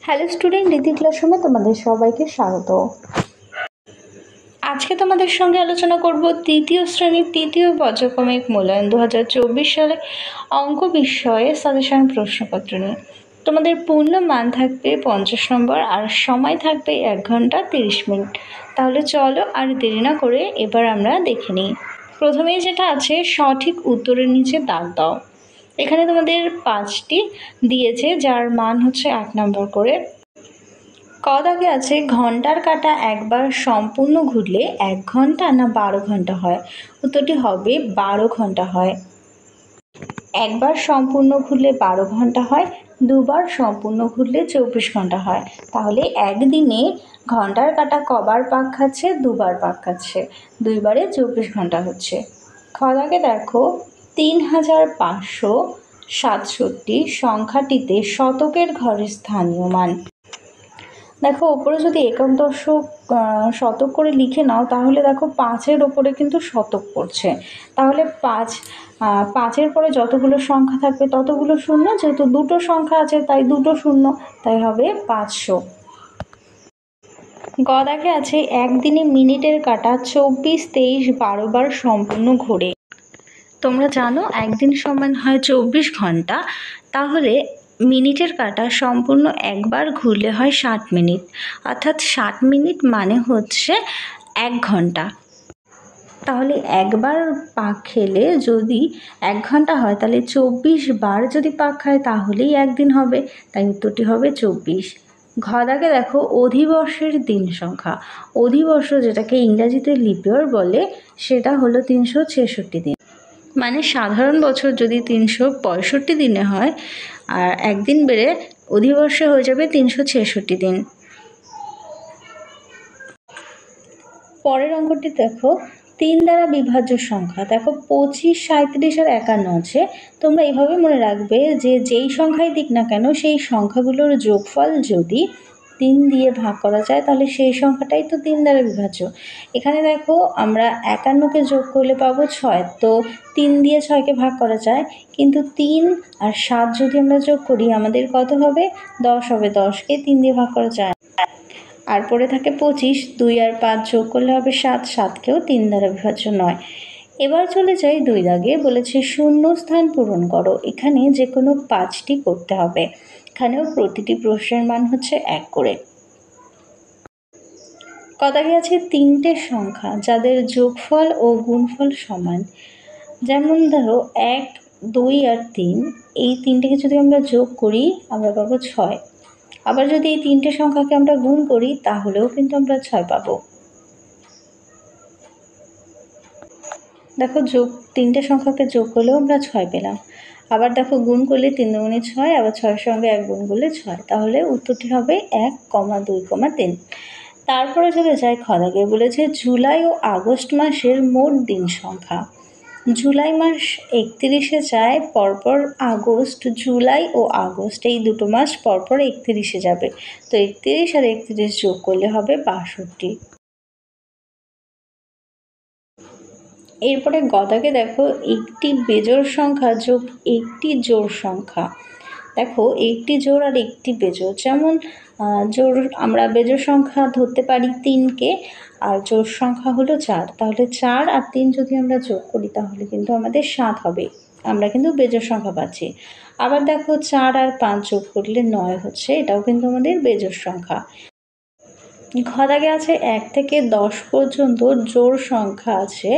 Hello student, রীতি ক্লাসরুমে তোমাদের সবাইকে স্বাগত। আজকে তোমাদের সঙ্গে আলোচনা করব তৃতীয় শ্রেণীর তৃতীয় পর্যায়ক্রমিক মূল্যায়ন 2024 সালে অঙ্ক বিষয়ে সাজেশন প্রশ্নপত্র নিয়ে। তোমাদের পূর্ণ মান থাকবে 50 নম্বর আর সময় থাকবে 1 ঘন্টা 30 মিনিট। তাহলে চলো আর দেরি না করে এবার আমরা দেখে নিই। প্রথমেই যেটা আছে, সঠিক উত্তরের নিচে দাগ দাও। এখানে তোমাদের 5টি দিয়েছে, যার মান হচ্ছে 1 নম্বর করে। ক দাগে আছে, ঘন্টার কাঁটা একবার সম্পূর্ণ ঘুরলে 1 ঘন্টা না 12 ঘন্টা হয়? উত্তরটি হবে 12 ঘন্টা হয়। একবার সম্পূর্ণ ঘুরলে 12 ঘন্টা হয়, দুবার সম্পূর্ণ ঘুরলে 24 ঘন্টা হয়। তাহলে একদিনে ঘন্টার কাঁটা কবার পাক খাচ্ছে? দুবার পাক খাচ্ছে, দুইবারে 24 ঘন্টা হচ্ছে। খ দাগে দেখো, 3567 সংখ্যাটিতে শতকের ঘরের স্থানীয় মান। দেখো ওপরে যদি একক দশক শতক করে লিখে নাও, তাহলে দেখো 5-এর ওপরে কিন্তু শতক পড়ছে। তাহলে 5-এর পরে যতগুলো সংখ্যা থাকবে ততগুলো শূন্য, যেহেতু দুটো সংখ্যা আছে তাই দুটো শূন্য, তাই হবে 500। গ দাগে আছে, একদিনে মিনিটের কাঁটা 24, 23, 12 বার সম্পূর্ণ ঘোরে। তোমরা জানো একদিন সমান হয় 24 ঘন্টা, তাহলে মিনিটের কাঁটা সম্পূর্ণ একবার ঘুরলে হয় 60 মিনিট, অর্থাৎ 60 মিনিট মানে হচ্ছে 1 ঘন্টা। তাহলে একবার পাক খেলে যদি 1 ঘন্টা হয়, তাহলে 24 বার যদি পাক খায় তাহলেই একদিন হবে, তাই উত্তরটি হবে 24। ঘ দাগে দেখো, অধিবর্ষের দিন সংখ্যা। অধিবর্ষ যেটাকে ইংরাজিতে লিপ ইয়ার বলে, সেটা হলো 366 দিন। মানে সাধারণ বছর যদি 365 দিনে হয়, আর একদিন বেড়ে অধিবর্ষে হয়ে যাবে 366 দিন। পরের অঙ্কটি দেখো, 3 দ্বারা বিভাজ্য সংখ্যা। দেখো 25, 37 আর 51 আছে। তোমরা এইভাবে মনে রাখবে যে যেই সংখ্যাই দিক না কেন, সেই সংখ্যাগুলোর যোগফল যদি 3 দিয়ে ভাগ করা যায়, তাহলে সেই সংখ্যাটাই তো 3 দ্বারা বিভাজ্য। এখানে দেখো আমরা 51কে যোগ করলে পাবো 6, তো 3 দিয়ে 6কে ভাগ করা যায়, কিন্তু 3 আর 7 যদি আমরা যোগ করি আমাদের কত হবে? 10 হবে। 10কে 3 দিয়ে ভাগ করা যায়। আর পরে থাকে 25, 2 আর 5 যোগ করলে হবে 7, 7কেও 3 দ্বারা বিভাজ্য নয়। এবার চলে যাই 2 দাগে, বলেছে শূন্য স্থান পূরণ করো। এখানে যে কোনো 5টি করতে হবে। এখানেও প্রতিটি প্রশ্নের মান হচ্ছে 1 করে। ক দাগে আছে, 3টে সংখ্যা যাদের যোগফল ও গুণফল সমান। যেমন ধরো 1, 2 আর 3, এই 3টেকে যদি আমরা যোগ করি আমরা পাবো 6। আবার যদি এই 3টে সংখ্যাকে আমরা গুণ করি তাহলেও কিন্তু আমরা 6 পাবো। দেখো 3টে সংখ্যাকে যোগ করলেও আমরা 6 পেলাম। আবার দেখো গুণ করলে 3 দুগুণে 6, আবার 6-এর সঙ্গে 1 গুণ করলে 6, তাহলে উত্তরটি হবে 1, 2, 3। তারপরে চলে যায় খ দাগে, বলেছে জুলাই ও আগস্ট মাসের মোট দিন সংখ্যা। জুলাই মাস 31-এ যায়, পরপর আগস্ট, জুলাই ও আগস্ট এই দুটো মাস পরপর 31-এ যাবে, তো 31 আর 31 যোগ করলে হবে 62। এরপরে গ দাগে দেখো, একটি বেজোড় সংখ্যা যোগ একটি জোড় সংখ্যা। দেখো একটি জোড় আর একটি বেজোড়, যেমন জোড় আমরা বেজোড় সংখ্যা ধরতে পারি 3কে, আর জোড় সংখ্যা হলো 4। তাহলে 4 আর 3 যদি আমরা যোগ করি তাহলে কিন্তু আমাদের 7 হবে, আমরা কিন্তু বেজোড় সংখ্যা পাচ্ছি। আবার দেখো 4 আর 5 যোগ করলে 9 হচ্ছে, এটাও কিন্তু আমাদের বেজোড় সংখ্যা। ঘ দাগে আছে 1 থেকে 10 পর্যন্ত জোড় সংখ্যা আছে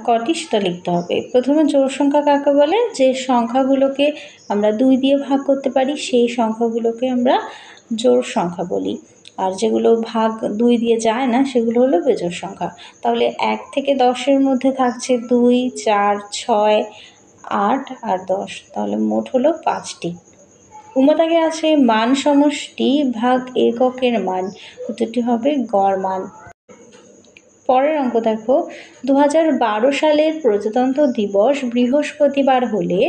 কটি, সেটা লিখতে হবে। প্রথমে জোড় সংখ্যা কাকে বলে? যে সংখ্যাগুলোকে আমরা 2 দিয়ে ভাগ করতে পারি সেই সংখ্যাগুলোকে আমরা জোড় সংখ্যা বলি, আর যেগুলো ভাগ 2 দিয়ে যায় না সেগুলো হলো বেজোড় সংখ্যা। তাহলে 1 থেকে 10-এর মধ্যে থাকছে 2, 4, 6, 8 আর 10, তাহলে মোট হলো 5টি। দাগে আছে মান সমষ্টি ভাগ এককের মান। উত্তরটি হবে গড় মান। পরের অঙ্ক দেখো, 2012 সালের প্রজাতন্ত্র দিবস বৃহস্পতিবার হলে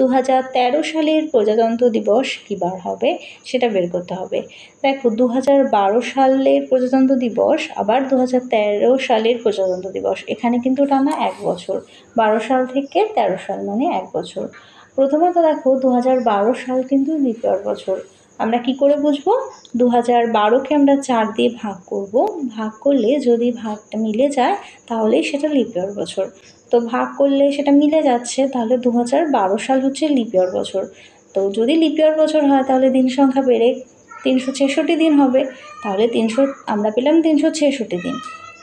2013 সালের প্রজাতন্ত্র দিবস কী বার হবে সেটা বের করতে হবে। দেখো 2012 সালের প্রজাতন্ত্র দিবস আবার 2013 সালের প্রজাতন্ত্র দিবস, এখানে কিন্তু টানা 1 বছর। 12 সাল থেকে 13 সাল মানে 1 বছর। প্রথমত দেখো 2012 সাল কিন্তু লিপ ইয়ার বছর, আমরা কি করে বুঝবো? 2012কে আমরা 4 দিয়ে ভাগ করব। ভাগ করলে যদি ভাগটা মিলে যায় তাহলেই সেটা লিপ ইয়ার বছর। তো ভাগ করলে সেটা মিলে যাচ্ছে, তাহলে 2012 সাল হচ্ছে লিপ ইয়ার বছর। তো যদি লিপ ইয়ার বছর হয় তাহলে দিন সংখ্যা বেড়ে 366 দিন হবে। তাহলে আমরা পেলাম 366 দিন।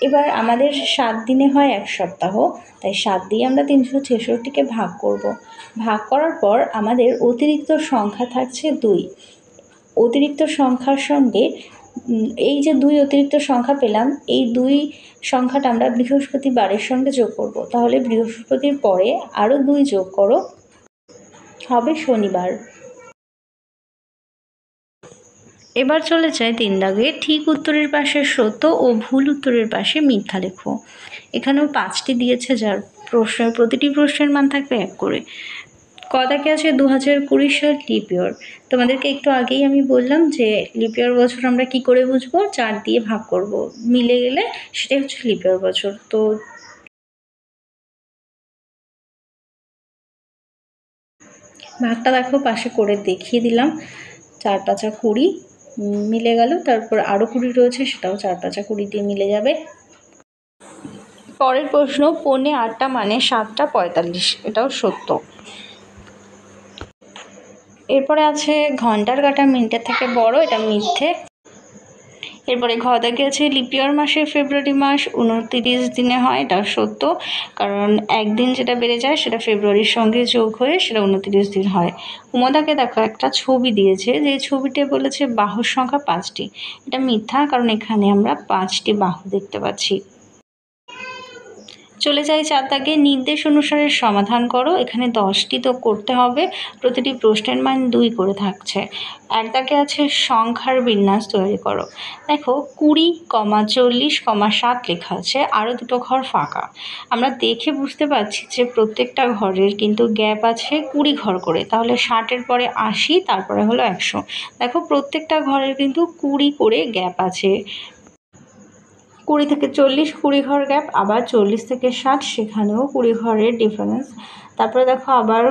এবার আমাদের 7 দিনে হয় 1 সপ্তাহ, তাই 7 দিয়ে আমরা 366কে ভাগ করব। ভাগ করার পর আমাদের অতিরিক্ত সংখ্যা থাকছে 2। অতিরিক্ত সংখ্যার সঙ্গে এই যে 2 অতিরিক্ত সংখ্যা পেলাম, এই 2 সংখ্যাটা আমরা বৃহস্পতিবারের সঙ্গে যোগ করব। তাহলে বৃহস্পতির পরে আরও 2 যোগ করো, হবে শনিবার। এবার চলে যায় 3 দাগে। ঠিক উত্তরের পাশে সত্য ও ভুল উত্তরের পাশে মিথ্যা লেখো। এখানেও 5টি দিয়েছে, যার প্রতিটি প্রশ্নের মান থাকবে 1 করে। ক দাগে আছে 2020 সাল লিপ ইয়ার। তোমাদেরকে একটু আগেই আমি বললাম যে লিপ ইয়ার বছর আমরা কি করে বুঝবো? 4 দিয়ে ভাগ করব, মিলে গেলে সেটাই হচ্ছে লিপ ইয়ার বছর। তো ভাগটা দেখো পাশে করে দেখিয়ে দিলাম। 4 5 20 মিলে গেল, তারপর আরও 20 রয়েছে, সেটাও 4 5 20 দিয়ে মিলে যাবে। পরের প্রশ্ন, 8:45 মানে 7:45, এটাও সত্য। এরপরে আছে ঘন্টার কাঁটা মিনিটের থেকে বড়, এটা মিথ্যে। এরপরে ঘ দাগে আছে লিপ ইয়ার মাসে ফেব্রুয়ারি মাস 29 দিনে হয়, এটা সত্য, কারণ একদিন যেটা বেড়ে যায় সেটা ফেব্রুয়ারির সঙ্গে যোগ হয়ে সেটা 29 দিন হয়। উমদাকে দেখো একটা ছবি দিয়েছে, যে ছবিতে বলেছে বাহুর সংখ্যা 5টি, এটা মিথ্যা, কারণ এখানে আমরা 5টি বাহু দেখতে পাচ্ছি। চলে যাই 4 দাগে, নির্দেশ অনুসারে সমাধান করো। এখানে 10টি তো করতে হবে, প্রতিটি প্রশ্নের মান 2 করে থাকছে। 1 দাগে আছে সংখ্যার বিন্যাস তৈরি করো। দেখো 20, 40, 7 লেখা আছে, আরও 2টো ঘর ফাঁকা। আমরা দেখে বুঝতে পারছি যে প্রত্যেকটা ঘরের কিন্তু গ্যাপ আছে 20 ঘর করে, তাহলে 60-এর পরে 80, তারপরে হলো 100। দেখো প্রত্যেকটা ঘরের কিন্তু 20 করে গ্যাপ আছে। 20 থেকে 40 20 ঘর গ্যাপ, আবার 40 থেকে 60 সেখানেও 20 ঘরের ডিফারেন্স। তারপরে দেখো আবার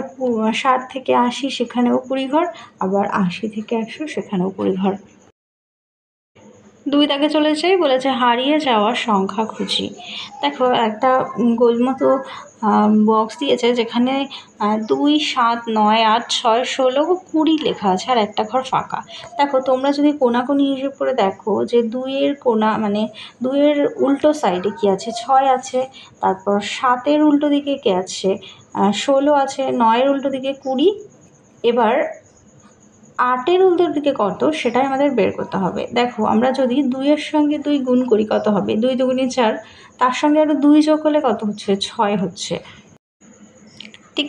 60 থেকে 80 সেখানেও 20 ঘর, আবার 80 থেকে 100 সেখানেও 20 ঘর। 2 দাগে চলে যাই, বলেছে হারিয়ে যাওয়ার সংখ্যা খুঁজি। দেখো একটা গোল মতো বক্স দিয়েছে, যেখানে 2, 7, 9, 8, 6, 16, 20 লেখা আছে, আর একটা ঘর ফাঁকা। দেখো তোমরা যদি কোনাকুনি হিসেব করে দেখো যে 2-এর কোনা মানে 2-এর উল্টো সাইডে কি আছে, 6 আছে, তারপর 7-এর উল্টো দিকে কি আছে, 16 আছে, 9-এর উল্টো দিকে 20, এবার 8-এর উল্টো দিকে কত সেটাই আমাদের বের করতে হবে। দেখো আমরা যদি 2-এর সঙ্গে 2 গুণ করি কত হবে, 2 দুগুণে 4, তার সঙ্গে আরও 2 যোগ করলে কত হচ্ছে, 6 হচ্ছে। ঠিক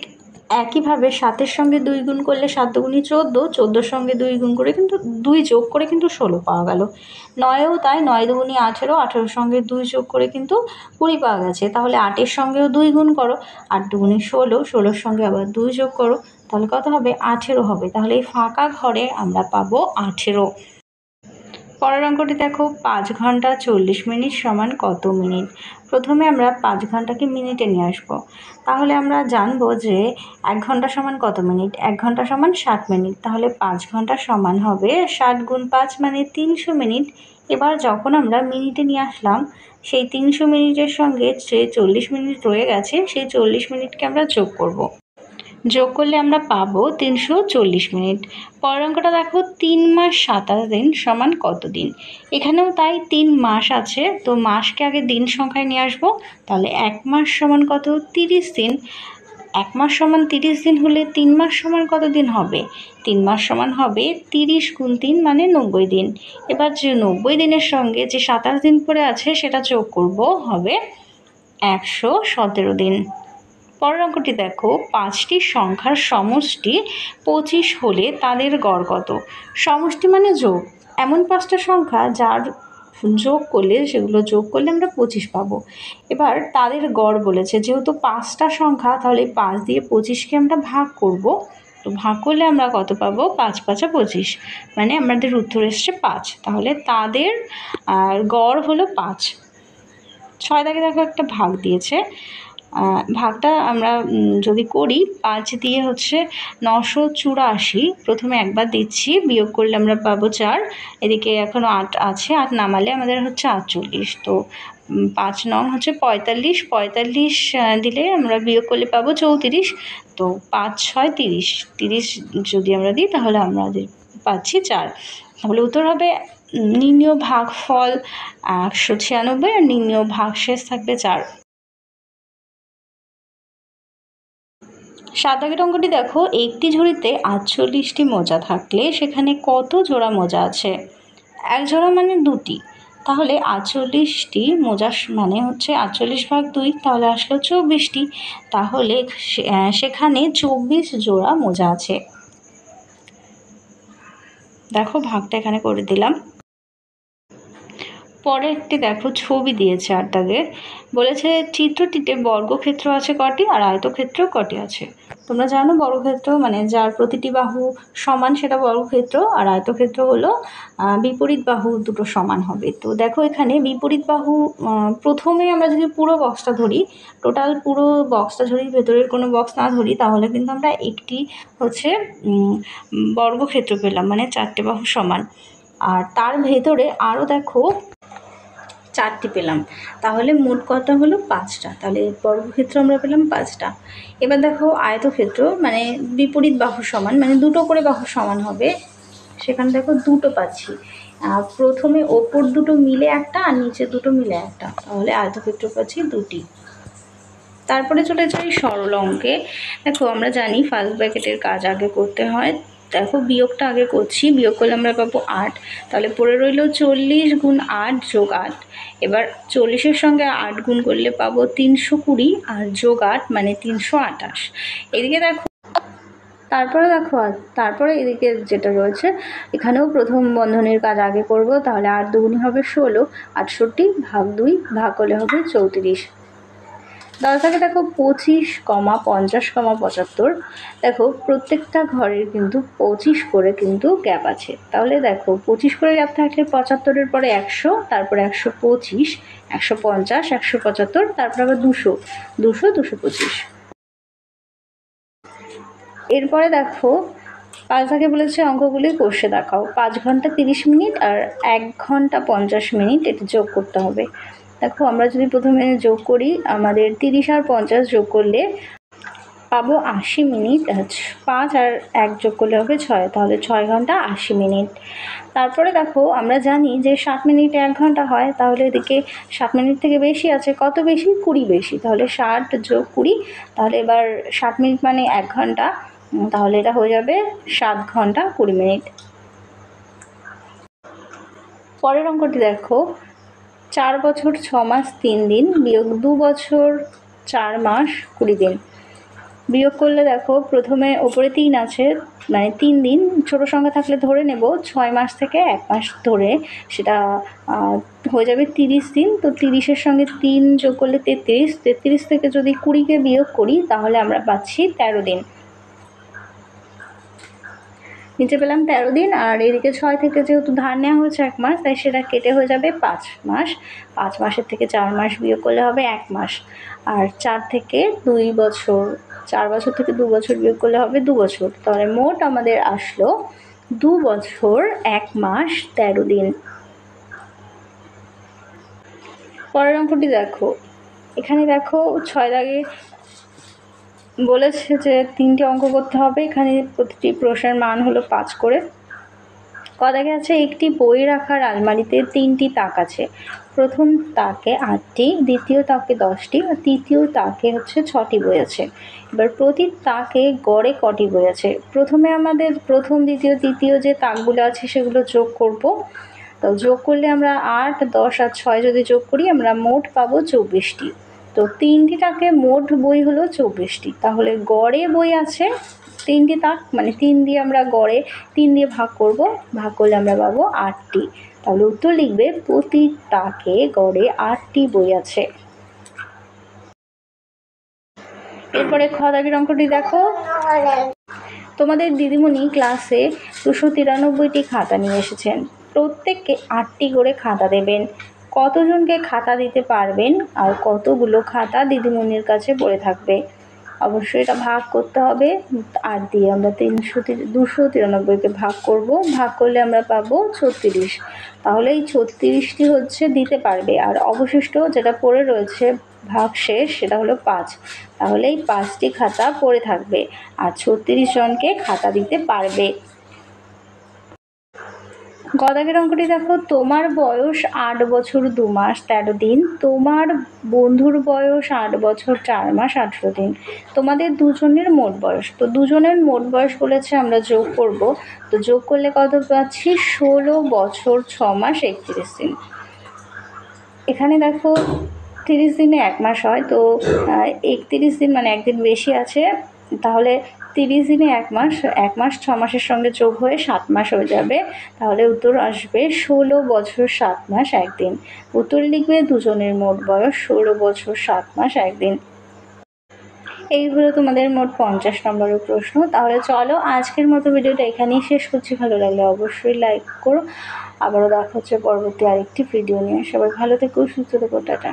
একইভাবে 7-এর সঙ্গে 2 গুণ করলে 7 দুগুণে 14, 14-র সঙ্গে 2 গুণ করে কিন্তু 2 যোগ করে কিন্তু 16 পাওয়া গেল। 9-এও তাই, 9 দুগুণে 18, 18-র সঙ্গে 2 যোগ করে কিন্তু 20 পাওয়া গেছে। তাহলে 8-এর সঙ্গেও 2 গুণ করো, 8 দুগুণে 16, 16-র সঙ্গে আবার 2 যোগ করো, তাহলে কত হবে, 18 হবে। তাহলে এই ফাঁকা ঘরে আমরা পাবো 18। পরের অঙ্কটি দেখো, 5 ঘন্টা 40 মিনিট সমান কত মিনিট। প্রথমে আমরা 5 ঘন্টাকে মিনিটে নিয়ে আসবো, তাহলে আমরা জানবো যে 1 ঘন্টা সমান কত মিনিট। 1 ঘন্টা সমান 60 মিনিট, তাহলে 5 ঘন্টা সমান হবে 60 গুণ 5 মানে 300 মিনিট। এবার যখন আমরা মিনিটে নিয়ে আসলাম, সেই 300 মিনিটের সঙ্গে যে 40 মিনিট রয়ে গেছে, সেই 40 মিনিটকে আমরা যোগ করব। যোগ করলে আমরা পাবো 340 মিনিট। পরের অঙ্কটা দেখো, 3 মাস 27 দিন সমান কত দিন। এখানেও তাই, 3 মাস আছে, তো মাসকে আগে দিন সংখ্যায় নিয়ে আসবো। তাহলে 1 মাস সমান কত, 30 দিন। 1 মাস সমান 30 দিন হলে 3 মাস সমান কত দিন হবে, 3 মাস সমান হবে 30 গুণ 3 মানে 90 দিন। এবার যে 90 দিনের সঙ্গে যে 27 দিন পরে আছে সেটা যোগ করব, হবে 117 দিন। পরের অঙ্কটি দেখো, 5টি সংখ্যার সমষ্টি 25 হলে তাদের গড় কত। সমষ্টি মানে যোগ, এমন 5টা সংখ্যা যার যোগ করলে আমরা 25 পাবো। এবার তাদের গড় বলেছে, যেহেতু 5টা সংখ্যা, তাহলে 5 দিয়ে 25কে আমরা ভাগ করব। তো ভাগ করলে আমরা কত পাবো, 5 5 25, মানে আমাদের উত্তর এসছে 5। তাহলে তাদের গড় হলো 5। 6 দাগে দেখো একটা ভাগ দিয়েছে, ভাগটা আমরা যদি করি 5 দিয়ে হচ্ছে 984, প্রথমে একবার দিচ্ছি, বিয়োগ করলে আমরা পাবো 4, এদিকে এখনও 8 আছে, 8 নামালে আমাদের হচ্ছে 48। তো 5 নং হচ্ছে 45, 45 দিলে আমরা বিয়োগ করলে পাবো 34। তো 5 6 30, 30 যদি আমরা দিই তাহলে আমরা পাচ্ছি 4। তাহলে উত্তর হবে নির্ণেয় ভাগফল 196 আর নির্ণেয় ভাগশেষ থাকবে 4। 7 দাগের অঙ্কটি দেখো, একটি ঝুড়িতে 48টি মোজা থাকলে সেখানে কত জোড়া মোজা আছে? এক জোড়া মানে 2টি, তাহলে 48টি মোজা মানে হচ্ছে 48 ভাগ 2, তাহলে আসলো 24টি। তাহলে সেখানে 24 জোড়া মোজা আছে। দেখো ভাগটা এখানে করে দিলাম। পরে একটি দেখো ছবি দিয়েছে 8 দাগে, বলেছে চিত্রটিতে বর্গক্ষেত্র আছে কটি আর আয়তক্ষেত্র কটি আছে? তোমরা জানো বর্গক্ষেত্র মানে যার প্রতিটি বাহু সমান সেটা বর্গক্ষেত্র, আর আয়তক্ষেত্র হলো বিপরীত বাহু দুটো সমান হবে। তো দেখো এখানে বিপরীত বাহু, প্রথমে আমরা যদি পুরো বক্সটা ধরি, টোটাল পুরো বক্সটা ধরি, ভেতরের কোনো বক্স না ধরি, তাহলে কিন্তু আমরা একটি হচ্ছে বর্গক্ষেত্র পেলাম, মানে 4টে বাহু সমান। আর তার ভেতরে আরও দেখো 4টি পেলাম, তাহলে মোট কটা হলো 5টা, তাহলে বর্গক্ষেত্র আমরা পেলাম 5টা। এবার দেখো আয়তক্ষেত্র মানে বিপরীত বাহু সমান, মানে দুটো করে বাহু সমান হবে, সেখানে দেখো দুটো পাচ্ছি, প্রথমে ওপর দুটো মিলে একটা আর নিচে দুটো মিলে একটা, তাহলে আয়তক্ষেত্র পাচ্ছি 2টি। তারপরে চলে যাই সরল অঙ্কে। দেখো আমরা জানি ফার্স্ট ব্র্যাকেটের কাজ আগে করতে হয়। দেখো বিয়োগটা আগে করছি, বিয়োগ করলে আমরা পাবো 8, তাহলে পড়ে রইল 40 গুণ 8 যোগ 8। এবার 40-এর সঙ্গে 8 গুণ করলে পাবো 320 আর যোগ 8 মানে 328। এদিকে দেখো তারপরে এদিকে যেটা রয়েছে এখানেও প্রথম বন্ধনীর কাজ আগে করব, তাহলে 8 দুগুণে হবে 16, 68 ভাগ 2 ভাগ করলে হবে 34। দাদাকে দেখো 25, 50, 75। দেখো প্রত্যেকটা ঘরের কিন্তু 25 করে কিন্তু গ্যাপ আছে, তাহলে দেখো 25 করে গ্যাপ থাকলে 75-এর পরে 100, তারপরে 125, 150, 175, তারপর আবার 200, 200, 225। এরপরে দেখো 5 দাগে বলেছে অঙ্কগুলি কষে দেখাও। 5 ঘন্টা 30 মিনিট আর 1 ঘন্টা 50 মিনিট এটা যোগ করতে হবে। দেখো আমরা যদি প্রথমে যোগ করি, আমাদের 30 আর 50 যোগ করলে পাবো 80 মিনিট, 5 আর 1 যোগ করলে হবে 6, তাহলে 6 ঘন্টা 80 মিনিট। তারপরে দেখো আমরা জানি যে 60 মিনিটে 1 ঘন্টা হয়, তাহলে এদিকে 60 মিনিট থেকে বেশি আছে, কত বেশি? 20 বেশি, তাহলে 60 যোগ 20, তাহলে এবার 60 মিনিট মানে 1 ঘন্টা, তাহলে এটা হয়ে যাবে 7 ঘন্টা 20 মিনিট। পরের অঙ্কটি দেখো, 4 বছর 6 মাস 3 দিন বিয়োগ 2 বছর 4 মাস 20 দিন। বিয়োগ করলে দেখো প্রথমে ওপরে 3 আছে, মানে 3 দিন, ছোটো সংখ্যা থাকলে ধরে নেব 6 মাস থেকে 1 মাস ধরে, সেটা হয়ে যাবে 30 দিন। তো 30-এর সঙ্গে 3 যোগ করলে 33, 33 থেকে যদি 20-কে বিয়োগ করি তাহলে আমরা পাচ্ছি 13 দিন। নিচে পেলাম 13 দিন, আর এদিকে 6 থেকে যেহেতু ধার নেওয়া হয়েছে 1 মাস, তাই সেটা কেটে হয়ে যাবে 5 মাস। 5 মাসের থেকে 4 মাস বিয়োগ করলে হবে 1 মাস, আর 4 থেকে 2 বছর, 4 বছর থেকে 2 বছর বিয়োগ করলে হবে 2 বছর, তাহলে মোট আমাদের আসলো 2 বছর 1 মাস 13 দিন। পরের অঙ্কটি দেখো, এখানে দেখো 6 দাগে বলেছে যে 3টি অঙ্ক করতে হবে, এখানে প্রতিটি প্রশ্নের মান হলো 5 করে। ক দাগে আছে একটি বই রাখার আলমারিতে 3টি তাক আছে, প্রথম তাকে 8টি, দ্বিতীয় তাকে 10টি আর তৃতীয় তাকে হচ্ছে 6টি বই আছে। এবার প্রতি তাকে গড়ে কটি বই আছে? প্রথমে আমাদের প্রথম, দ্বিতীয়, তৃতীয় যে তাকগুলো আছে সেগুলো যোগ করব। তো যোগ করলে আমরা 8, 10 আর 6 যদি যোগ করি আমরা মোট পাবো 24টি। তো 3টি তাকে মোট বই হলো 24টি, তাহলে গড়ে বই আছে 3টি তাক, মানে 3 দিয়ে আমরা গড়ে 3 দিয়ে ভাগ করব, ভাগ করলে আমরা পাবো 8টি, তাহলে উত্তর লিখবে প্রতি তাকে গড়ে 8টি বই আছে। এরপরে খ দাগের অঙ্কটি দেখো, তোমাদের দিদিমণি ক্লাসে 293টি খাতা নিয়ে এসেছেন, প্রত্যেককে 8টি করে খাতা দেবেন, কতজনকে খাতা দিতে পারবেন আর কতগুলো খাতা দিদিমণির কাছে পড়ে থাকবে। অবশ্যই এটা ভাগ করতে হবে। 8 দিয়ে আমরা 293কে ভাগ করব, ভাগ করলে আমরা পাবো 36। তাহলে এই 36টি হচ্ছে দিতে পারবে, আর অবশিষ্ট যেটা পড়ে রয়েছে ভাগ শেষ সেটা হলো 5। তাহলে এই 5টি খাতা পড়ে থাকবে আর 36 জনকে খাতা দিতে পারবে। গদাগের অঙ্কটি দেখো, তোমার বয়স 8 বছর 2 মাস 13 দিন, তোমার বন্ধুর বয়স 8 বছর 4 মাস 18 দিন, তোমাদের দুজনের মোট বয়স। তো দুজনের মোট বয়স বলেছে, আমরা যোগ করব। তো যোগ করলে কত পাচ্ছি? 16 বছর 6 মাস 31 দিন। এখানে দেখো 30 দিনে 1 মাস হয়, তো 31 দিন মানে একদিন বেশি আছে। তাহলে 30 দিনে 1 মাস, 1 মাস 6 মাসের সঙ্গে যোগ হয়ে 7 মাস হয়ে যাবে। তাহলে উত্তর আসবে 16 বছর 7 মাস 1 দিন। উত্তরে লিখবে দুজনের মোট বয়স 16 বছর 7 মাস 1 দিন। এই হলো তোমাদের মোট 50 নম্বরের প্রশ্ন। তাহলে চলো আজকের মতো ভিডিওটা এখানেই শেষ করছি। ভালো লাগলে অবশ্যই লাইক করো। আবারও দেখা হচ্ছে পরবর্তী আরেকটি ভিডিও নিয়ে। সবাই ভালো থেকো, সুস্থ থেকো, টাটা।